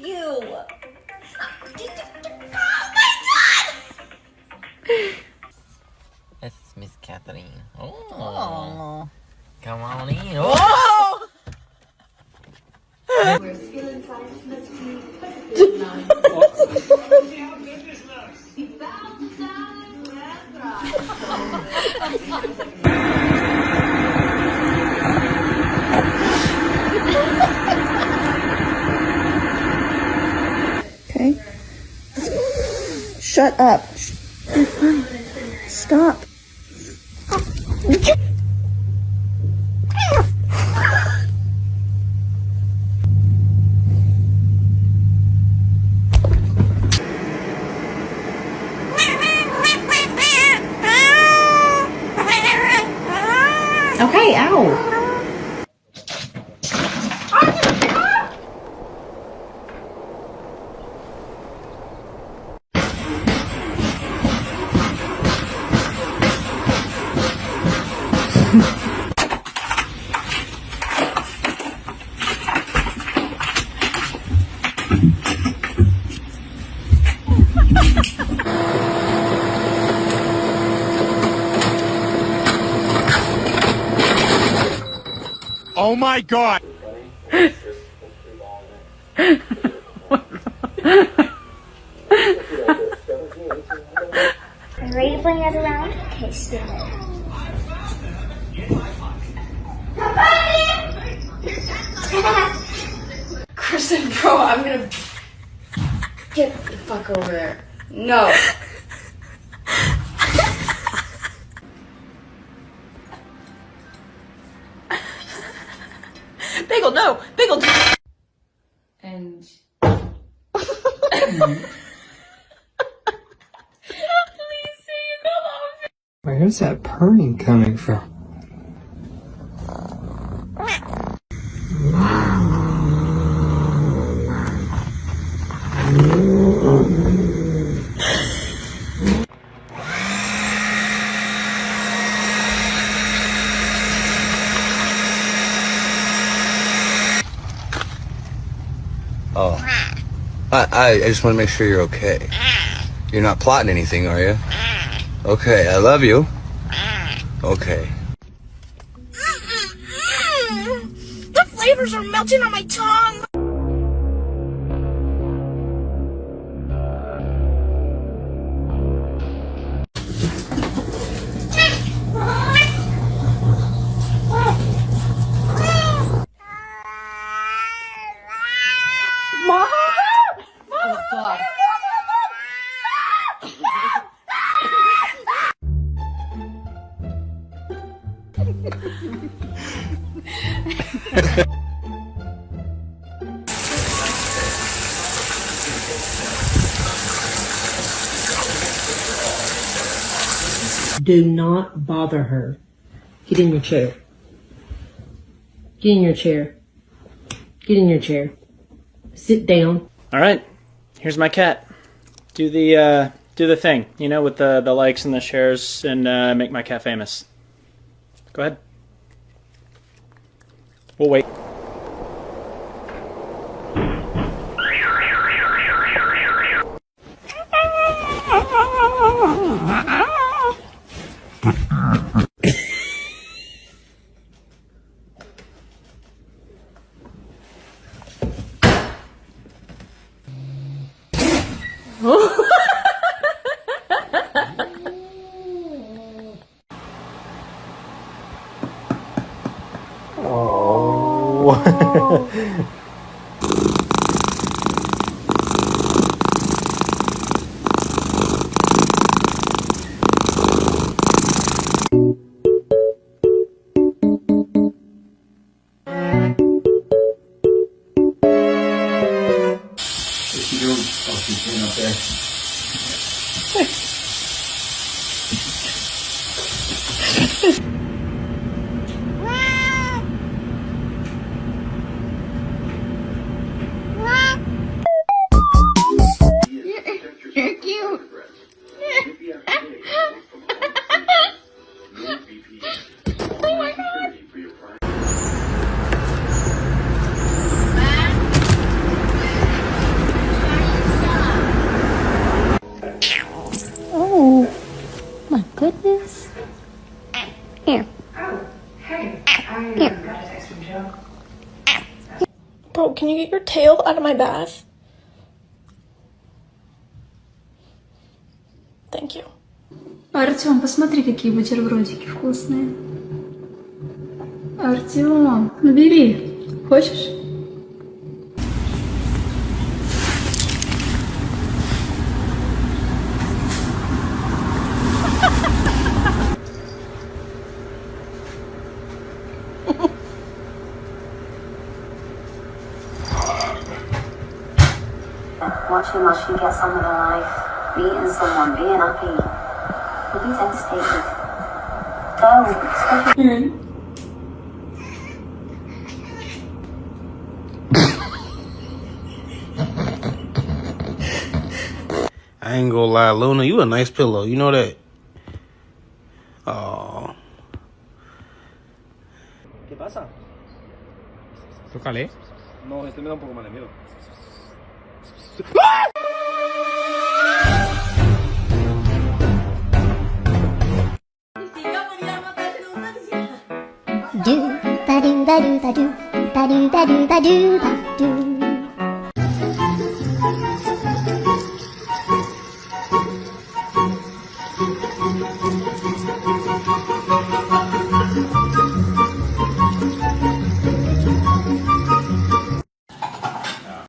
you. Oh my God! This is Miss Catherine. Oh. Come on in. Oh! Where skill and science must be perfectly aligned. He bowed down and Okay. Shut up. You're fine. Stop. Okay, ow. Oh my God! Are you ready to play another round? Okay, stay there. Kristen, bro, I'm gonna get the fuck over there. No. Bagel, no! Bagel! And Where's that purring coming from? Oh. I just want to make sure you're okay. You're not plotting anything, are you? Okay, I love you. Okay. The flavors are melting on my tongue! oh god. Do not bother her. Get in your chair. Get in your chair. Get in your chair. Sit down. All right, here's my cat. Do the thing, you know, with the likes and the shares, and make my cat famous. Go ahead. We'll wait. You're cute! Oh my god! Bro, can you get your tail out of my bath? Thank you. Артём, посмотри, какие бутербродики вкусные. Артём, ну бери. Хочешь? Watching while she gets on with her life, meeting someone, being happy. Will be devastated. Don't, especially. I ain't gonna lie, Luna, you a nice pillow, you know that? Oh. ¿Qué pasa? Tócale. No, este me da un poco más de miedo. Do ba do ba do ba do ba do ba do ba do ba.